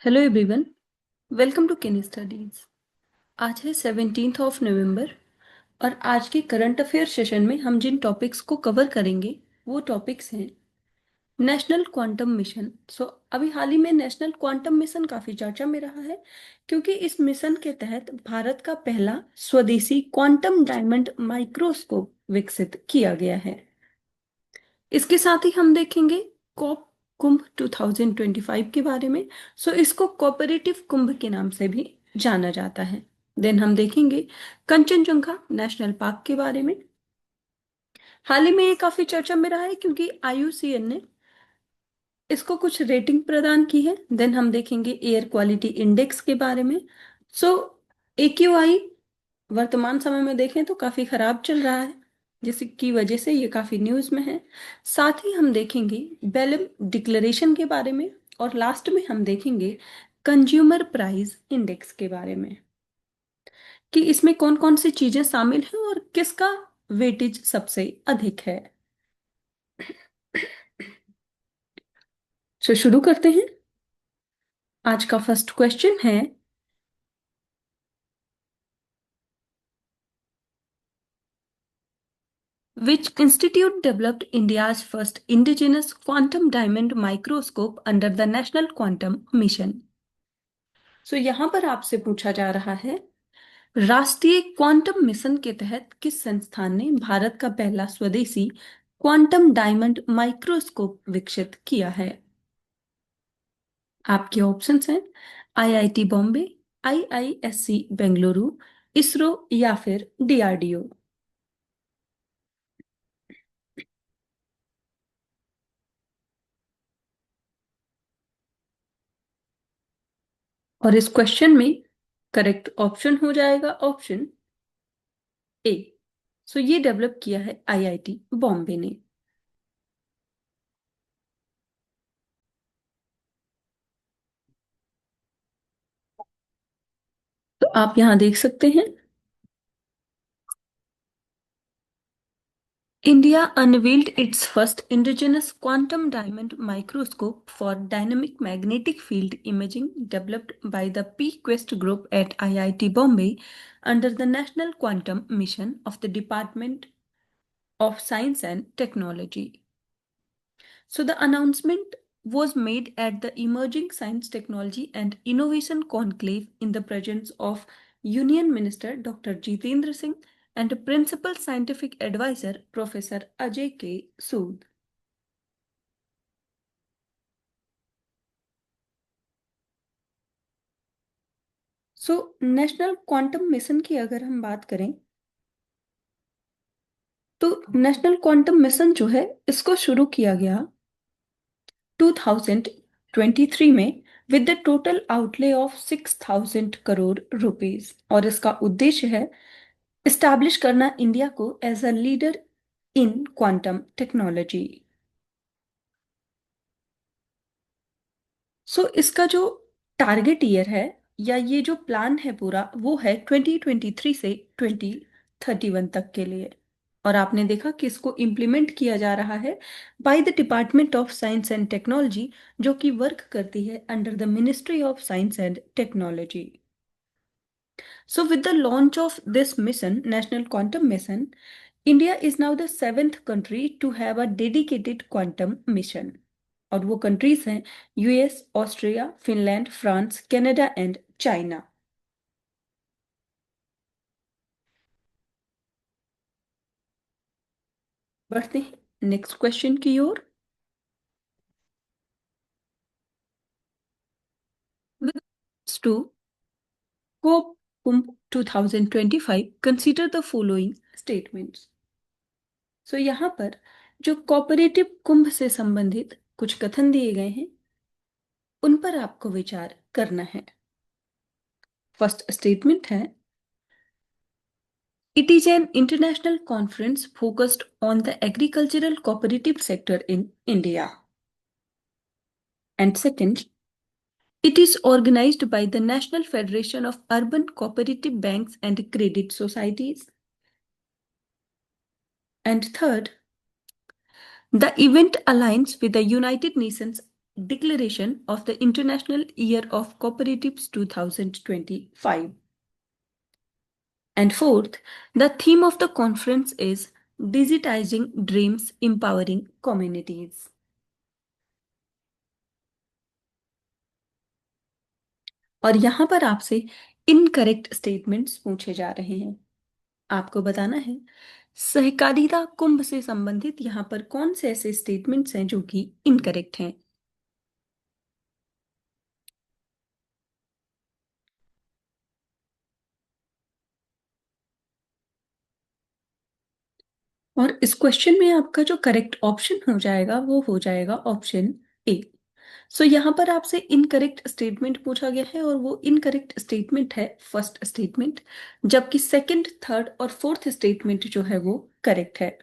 Hello everyone, welcome to केनी studies. आज है 17 नवंबर और आज के करंट अफेयर सेशन में हम जिन टॉपिक्स को कवर करेंगे वो टॉपिक्स हैं नेशनल क्वांटम मिशन। अभी हाल ही में नेशनल क्वांटम मिशन काफी चर्चा में रहा है क्योंकि इस मिशन के तहत भारत का पहला स्वदेशी क्वांटम डायमंड माइक्रोस्कोप विकसित किया गया है। इसके साथ ही हम देखेंगे कॉप कुंभ 2025 के बारे में। इसको कोऑपरेटिव कुंभ के नाम से भी जाना जाता है। देन हम देखेंगे कंचनजंगा नेशनल पार्क के बारे में। हाल ही में ये काफी चर्चा में रहा है क्योंकि IUCN ने इसको कुछ रेटिंग प्रदान की है। देन हम देखेंगे एयर क्वालिटी इंडेक्स के बारे में। सो AQI वर्तमान समय में देखें तो काफी खराब चल रहा है, जिसकी वजह से ये काफी न्यूज में है। साथ ही हम देखेंगे बेलम डिक्लेरेशन के बारे में और लास्ट में हम देखेंगे कंज्यूमर प्राइस इंडेक्स के बारे में कि इसमें कौन कौन सी चीजें शामिल हैं और किसका वेटेज सबसे अधिक है। शुरू करते हैं। आज का फर्स्ट क्वेश्चन है, which institute developed India's first indigenous quantum diamond microscope under the National Quantum Mission? यहाँ पर आपसे पूछा जा रहा है, राष्ट्रीय क्वांटम मिशन के तहत किस संस्थान ने भारत का पहला स्वदेशी क्वांटम डायमंड माइक्रोस्कोप विकसित किया है? आपके ऑप्शंस हैं IIT बॉम्बे, IISc बेंगलुरु, इसरो या फिर DRDO। और इस क्वेश्चन में करेक्ट ऑप्शन हो जाएगा ऑप्शन ए। ये डेवलप किया है IIT बॉम्बे ने। तो आप यहां देख सकते हैं, India unveiled its first indigenous quantum diamond microscope for dynamic magnetic field imaging developed by the PQuest group at IIT Bombay under the National Quantum Mission of the Department of Science and Technology. The announcement was made at the Emerging Science, Technology and Innovation Conclave in the presence of Union Minister Dr. Jitendra Singh and Principal Scientific Advisor Professor Ajay K. Sood. National quantum mission की अगर हम बात करें तो national quantum mission जो है इसको शुरू किया गया 2023 में with the total outlay of 6000 crore rupees, और इसका उद्देश्य है इस्टेब्लिश करना इंडिया को as a leader in quantum technology. इसका जो टारगेट ईयर है या ये जो प्लान है पूरा वो है 2023 से 2031 तक के लिए। और आपने देखा कि इसको इम्प्लीमेंट किया जा रहा है by the department of science and technology, जो कि वर्क करती है under the ministry of science and technology. With the launch of this mission, National Quantum Mission, India is now the seventh country to have a dedicated quantum mission. और वो countries हैं US, Austria, Finland, France, Canada and China. बढ़ते हैं next question की ओर। To cope Kumbh 2025 consider the following statements. यहाँ पर जो कोऑपरेटिव कुंभ से संबंधित कुछ कथन दिए गए हैं उन पर आपको विचार करना है। फर्स्ट स्टेटमेंट है, it is an international conference focused on the agricultural cooperative sector in India. And second, it is organized by the National Federation of Urban Cooperative Banks and Credit Societies. And third, the event aligns with the United Nations declaration of the International Year of Cooperatives 2025. And fourth, the theme of the conference is Digitizing Dreams, Empowering Communities. और यहाँ पर आपसे incorrect statements पूछे जा रहे हैं। आपको बताना है सहकारिता कुंभ से संबंधित यहाँ पर कौन से ऐसे स्टेटमेंट्स हैं जो कि इनकरेक्ट हैं। और इस क्वेश्चन में आपका जो करेक्ट ऑप्शन हो जाएगा वो हो जाएगा ऑप्शन ए। सो यहाँ पर आपसे इनकरेक्ट स्टेटमेंट पूछा गया है और वो इनकरेक्ट स्टेटमेंट है फर्स्ट स्टेटमेंट, जबकि सेकंड, थर्ड और फोर्थ स्टेटमेंट जो है वो करेक्ट है।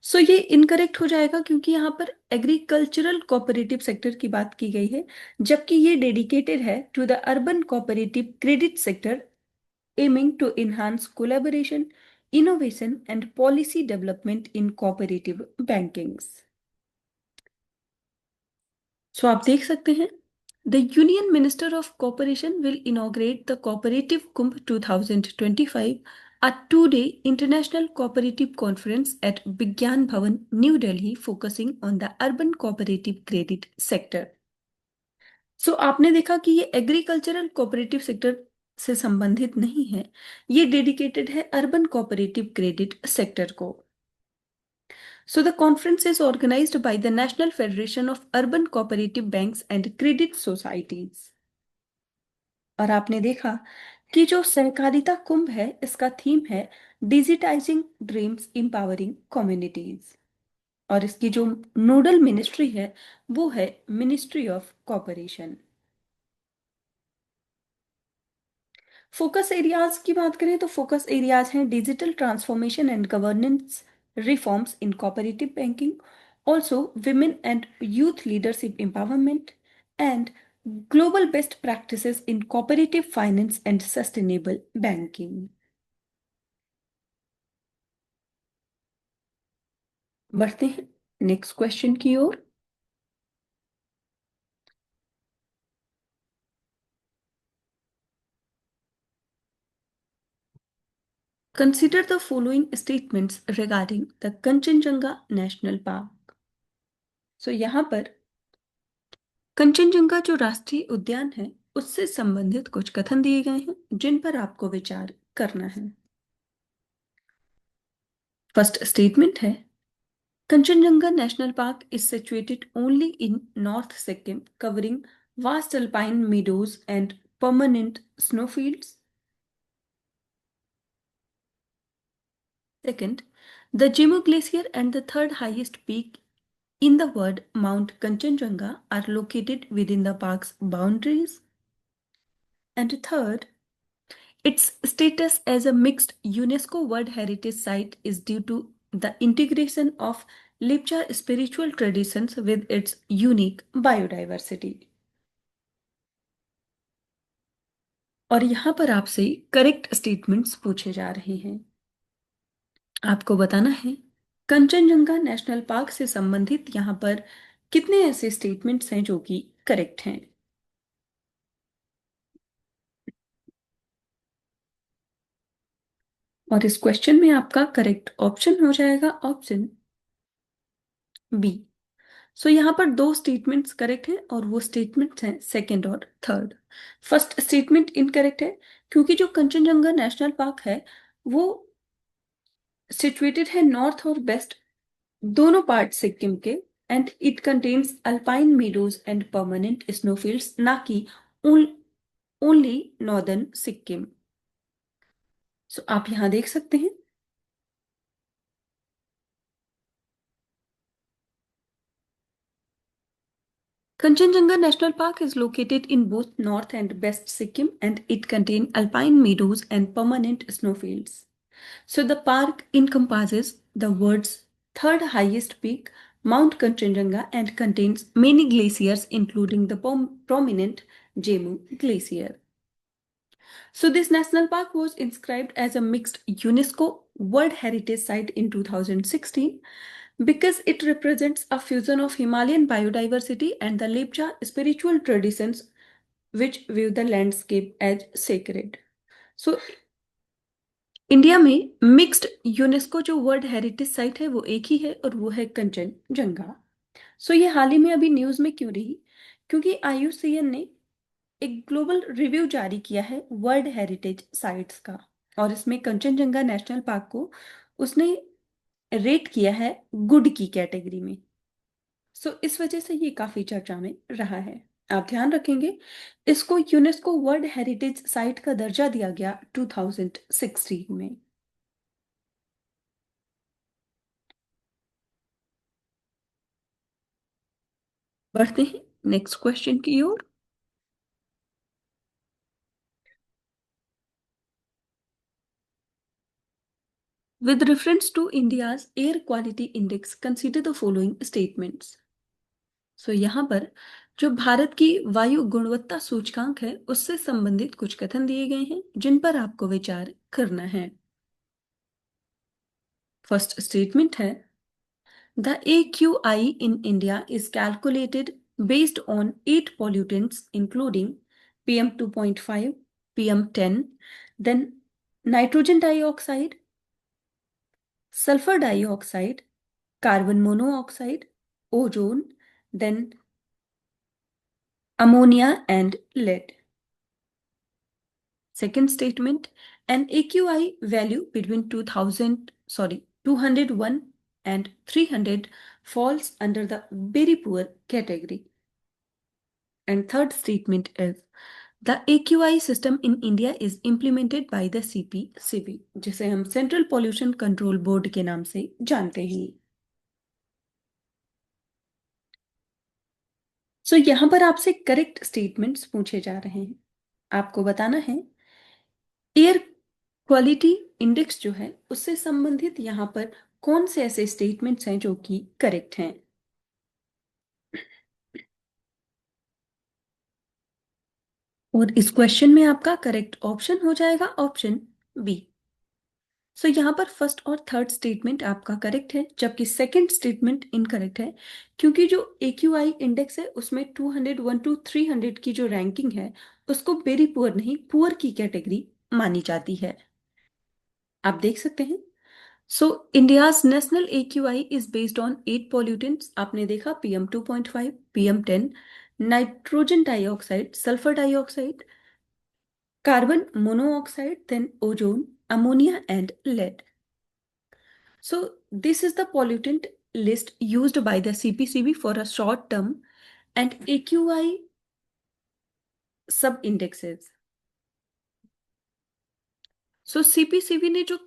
सो ये इनकरेक्ट हो जाएगा क्योंकि यहाँ पर एग्रीकल्चरल कोऑपरेटिव सेक्टर की बात की गई है, जबकि ये डेडिकेटेड है to the urban cooperative credit sector aiming to enhance collaboration, innovation and policy development in cooperative bankings. So आप देख सकते हैं the union minister of corporation will inaugurate the cooperative Kumbh 2025, a two-day international cooperative conference at Vigyan Bhavan, New Delhi, focusing on the urban cooperative credit sector. सो आपने देखा कि ये agricultural cooperative sector से संबंधित नहीं है, ये डेडिकेटेड है अर्बन कोऑपरेटिव क्रेडिट सेक्टर को। So the conference is organized by the National Federation of Urban Cooperative Banks and Credit Societies. और आपने देखा कि जो सहकारिता कुंभ है इसका थीम है डिजिटाइजिंग ड्रीम्स एम्पावरिंग कम्युनिटीज, और इसकी जो नोडल मिनिस्ट्री है वो है ministry of corporation. Focus areas की बात करें तो फोकस एरियाज हैं digital transformation and governance reforms in cooperative banking, also women and youth leadership empowerment and global best practices in cooperative finance and sustainable banking. बढ़ते हैं next question की ओर। Consider the following statements regarding the Kanchenjunga national park. So यहां पर कंचनजंगा जो राष्ट्रीय उद्यान है उससे संबंधित कुछ कथन दिए गए हैं जिन पर आपको विचार करना है। फर्स्ट स्टेटमेंट है Kanchenjunga national park is situated only in north Sikkim, covering vast alpine meadows and permanent snowfields. Second, the Jemu Glacier and the third highest peak in the world, Mount Kanchenjunga, are located within the park's boundaries. And third, its status as a mixed UNESCO World Heritage Site is due to the integration of Lepcha spiritual traditions with its unique biodiversity. और यहाँ पर आपसे correct statements पूछे जा रहे हैं। आपको बताना है कंचनजंगा नेशनल पार्क से संबंधित यहाँ पर कितने ऐसे स्टेटमेंट्स हैं जो कि करेक्ट हैं। और इस क्वेश्चन में आपका करेक्ट ऑप्शन हो जाएगा ऑप्शन बी। सो यहाँ पर दो स्टेटमेंट्स करेक्ट हैं और वो स्टेटमेंट्स हैं सेकंड और थर्ड। फर्स्ट स्टेटमेंट इनकरेक्ट है क्योंकि जो कंचनजंगा नेशनल पार्क है वो सिचुएटेड है नॉर्थ और वेस्ट दोनों पार्ट सिक्किम के, and it contains alpine meadows and permanent snowfields, ना कि ओनली नॉर्दर्न सिक्किम। सो आप यहां देख सकते हैं Kanchenjunga National Park is located in both North and West Sikkim and it contains alpine meadows and permanent snowfields. So the park encompasses the world's third highest peak, Mount Kanchenjunga, and contains many glaciers including the prominent Jemu Glacier. So this national park was inscribed as a mixed UNESCO World Heritage Site in 2016. because it represents a fusion of Himalayan biodiversity and the Lepcha spiritual traditions which view the landscape as sacred. So India में mixed UNESCO जो world heritage site है वो एक ही है और वो है कंचनजंगा। सो ये हाल ही में अभी न्यूज में क्यों रही? क्योंकि आईयूसीएन ने एक ग्लोबल रिव्यू जारी किया है वर्ल्ड हेरिटेज साइट्स का, और इसमें कंचनजंगा नेशनल पार्क को उसने रेट किया है गुड की कैटेगरी में। सो इस वजह से ये काफी चर्चा में रहा है। आप ध्यान रखेंगे, इसको यूनेस्को वर्ल्ड हेरिटेज साइट का दर्जा दिया गया 2016 में। बढ़ते हैं नेक्स्ट क्वेश्चन की ओर। With reference to India's air quality index, consider the following statements. सो यहाँ पर जो भारत की वायु गुणवत्ता सूचकांक है उससे संबंधित कुछ कथन दिए गए हैं जिन पर आपको विचार करना है। फर्स्ट स्टेटमेंट है, the AQI in India is calculated based on 8 pollutants including PM 2.5, PM 10, then nitrogen dioxide, sulfur dioxide, carbon monoxide, ozone, then ammonia and lead. Second statement, an AQI value between 201 and 300 falls under the very poor category. And third statement is, the AQI system in India is implemented by the CPCB, जिसे हम central pollution control board के नाम से जानते हैं। सो यहाँ पर आपसे करेक्ट स्टेटमेंट्स पूछे जा रहे हैं। आपको बताना है एयर क्वालिटी इंडेक्स जो है उससे संबंधित यहाँ पर कौन से ऐसे स्टेटमेंट्स हैं जो कि करेक्ट हैं। और इस क्वेश्चन में आपका करेक्ट ऑप्शन हो जाएगा ऑप्शन बी। सो यहाँ पर फर्स्ट और थर्ड स्टेटमेंट आपका करेक्ट है, जबकि सेकंड स्टेटमेंट इनकरेक्ट है, क्योंकि जो AQI इंडेक्स है उसमें 201 टू 300 की जो रैंकिंग है उसको वेरी पुअर नहीं, पुअर की कैटेगरी मानी जाती है। आप देख सकते हैं। So India's national AQI is based on 8 pollutants. आपने देखा PM 2.5, PM 10, nitrogen dioxide, sulphur dioxide, carbon monoxide, then ozone, ammonia and lead. So this is the pollutant list used by the CPCB for a short term and AQI sub indexes. So CPCB ने जो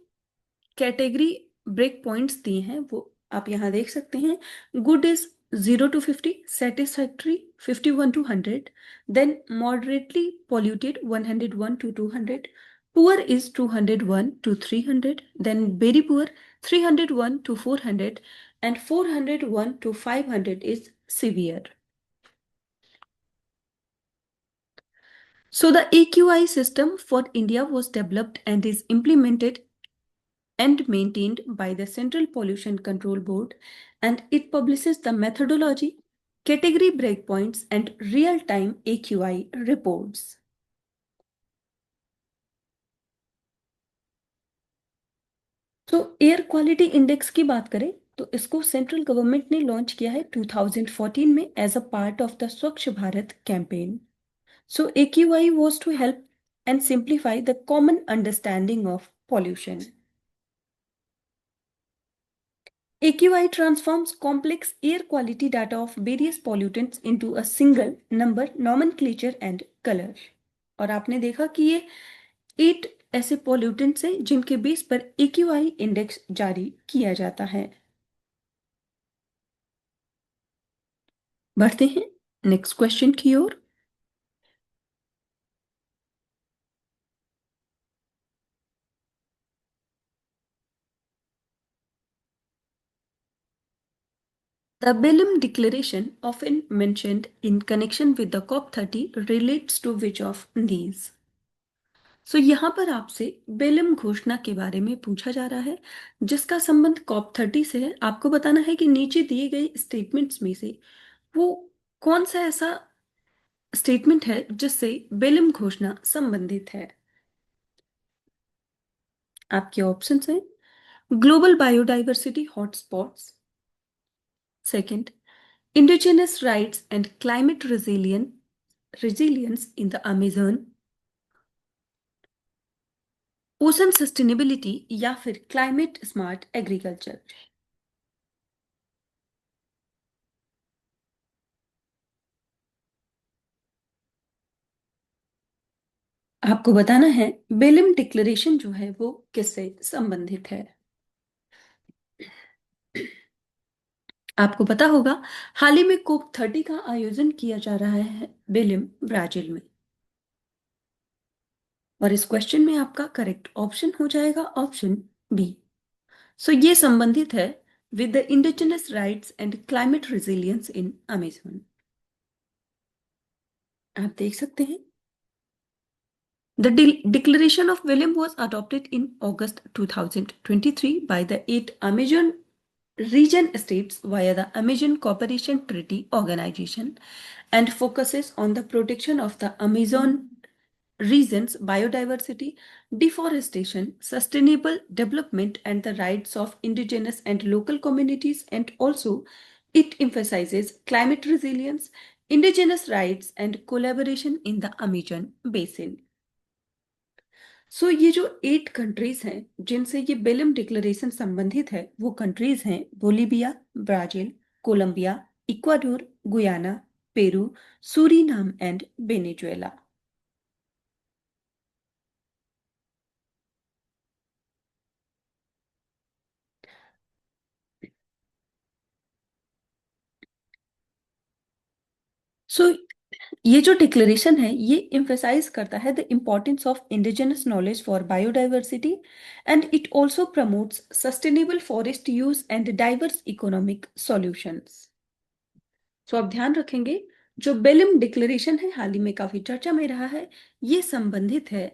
category break points दिए हैं वो आप यहाँ देख सकते हैं। Good is 0 to 50, satisfactory 51 to 100, then moderately polluted 101 to 200, poor is 201 to 300, then very poor 301 to 400, and 401 to 500 is severe. So the AQI system for India was developed and is implemented and maintained by the Central Pollution Control Board, and it publishes the methodology, category breakpoints, and real-time AQI reports. तो air quality index की बात करें तो इसको central government ने launch किया है 2014 में as a part of the Swachh Bharat campaign. So AQI was to help and simplify the common understanding of pollution. AQI transforms complex air quality data of various pollutants into a single number, nomenclature and color. और आपने देखा कि ये 8 ऐसे pollutants हैं जिनके base पर AQI index जारी किया जाता है। बढ़ते हैं नेक्स्ट क्वेश्चन की ओर। The Belém Declaration, often mentioned in connection with the COP30, relates to which of these? सो यहाँ पर आपसे बेलम घोषणा के बारे में पूछा जा रहा है, जिसका संबंध COP30 से है। आपको बताना है कि नीचे दिए गए स्टेटमेंट्स में से वो कौन सा ऐसा स्टेटमेंट है जिससे बेलम घोषणा संबंधित है। आपके ऑप्शंस हैं: global biodiversity hotspots, second indigenous rights and climate resilience in the Amazon, ocean sustainability या फिर क्लाइमेट स्मार्ट एग्रीकल्चर। आपको बताना है बेलम डिक्लेरेशन जो है वो किससे संबंधित है। आपको पता होगा हाल ही में COP30 का आयोजन किया जा रहा है बेलिम ब्राजील में। और इस क्वेश्चन में आपका करेक्ट ऑप्शन हो जाएगा ऑप्शन बी। सो ये संबंधित है with the indigenous rights and climate resilience in Amazon. आप देख सकते हैं the Declaration of William was adopted in August 2023 by the eight Amazon region states via the Amazon Cooperation Treaty Organization and focuses on the protection of the Amazon region's biodiversity, deforestation, sustainable development, and the rights of indigenous and local communities. And also, it emphasizes climate resilience, indigenous rights, and collaboration in the Amazon basin. ये जो 8 countries हैं जिनसे ये Belum declaration संबंधित है वो countries हैं Bolivia, Brazil, Colombia, Ecuador, Guyana, Peru, Suriname and Venezuela. So ये जो डिक्लेरेशन है ये emphasize करता है the importance of indigenous knowledge for biodiversity and it also promotes sustainable forest use and diverse economic solutions. आप ध्यान रखेंगे जो बेलम डिक्लेरेशन है हाल ही में काफी चर्चा में रहा है, ये संबंधित है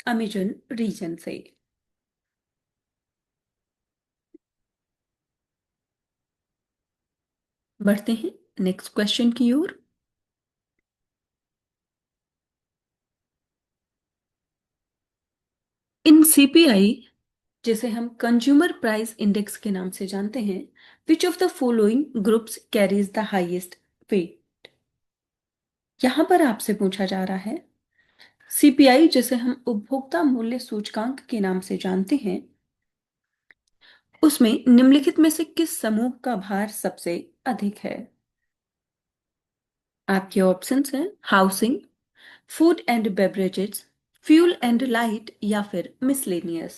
अमेजन रीजन से। बढ़ते हैं नेक्स्ट क्वेश्चन की ओर। इन सीपीआई, जिसे हम कंज्यूमर प्राइस इंडेक्स के नाम से जानते हैं, which of the following groups carries the highest wait. यहां पर आपसे पूछा जा रहा है सीपीआई, जिसे हम उपभोक्ता मूल्य सूचकांक के नाम से जानते हैं, उसमें निम्नलिखित में से किस समूह का भार सबसे अधिक है। आपके ऑप्शंस हैं housing, food and beverages, fuel and light या फिर मिसलेनियस।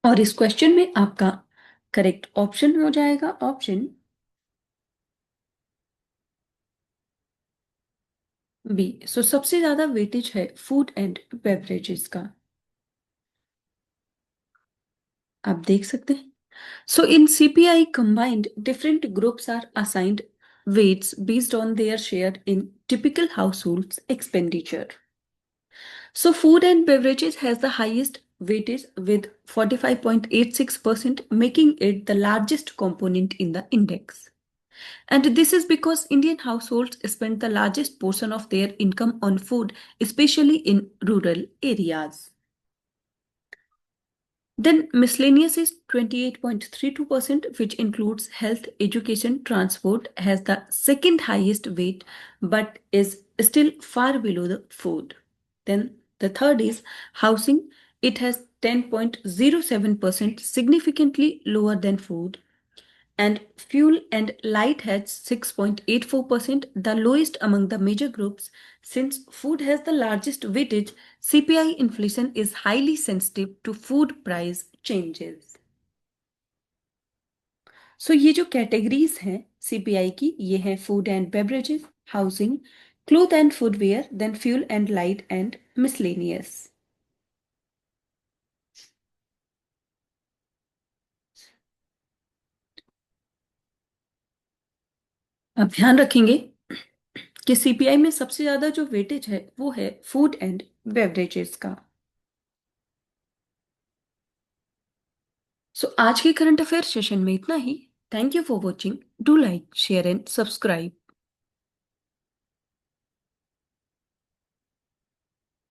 और इस क्वेश्चन में आपका करेक्ट ऑप्शन हो जाएगा ऑप्शन बी। सबसे ज्यादा वेटेज है फूड एंड बेवरेजेस का। आप देख सकते हैं in CPI combined, different groups are assigned weights based on their share in typical households expenditure. Food and beverages has the highest weightage with 45.86%, making it the largest component in the index. And this is because Indian households spend the largest portion of their income on food, especially in rural areas. Then miscellaneous is 28.32%, which includes health, education, transport, has the second highest weight but is still far below the food. Then the third is housing. It has 10.07%, significantly lower than food. And fuel and light has 6.84%, the lowest among the major groups. Since food has the largest weightage, CPI inflation is highly sensitive to food price changes. ये जो categories हैं CPI की, ये हैं food and beverages, housing, cloth and footwear, then fuel and light and miscellaneous. अब ध्यान रखेंगे कि सीपीआई में सबसे ज्यादा जो वेटेज है वो है फूड एंड बेवरेजेस का। सो आज के करंट अफेयर सेशन में इतना ही। Thank you for watching. Do like share and subscribe.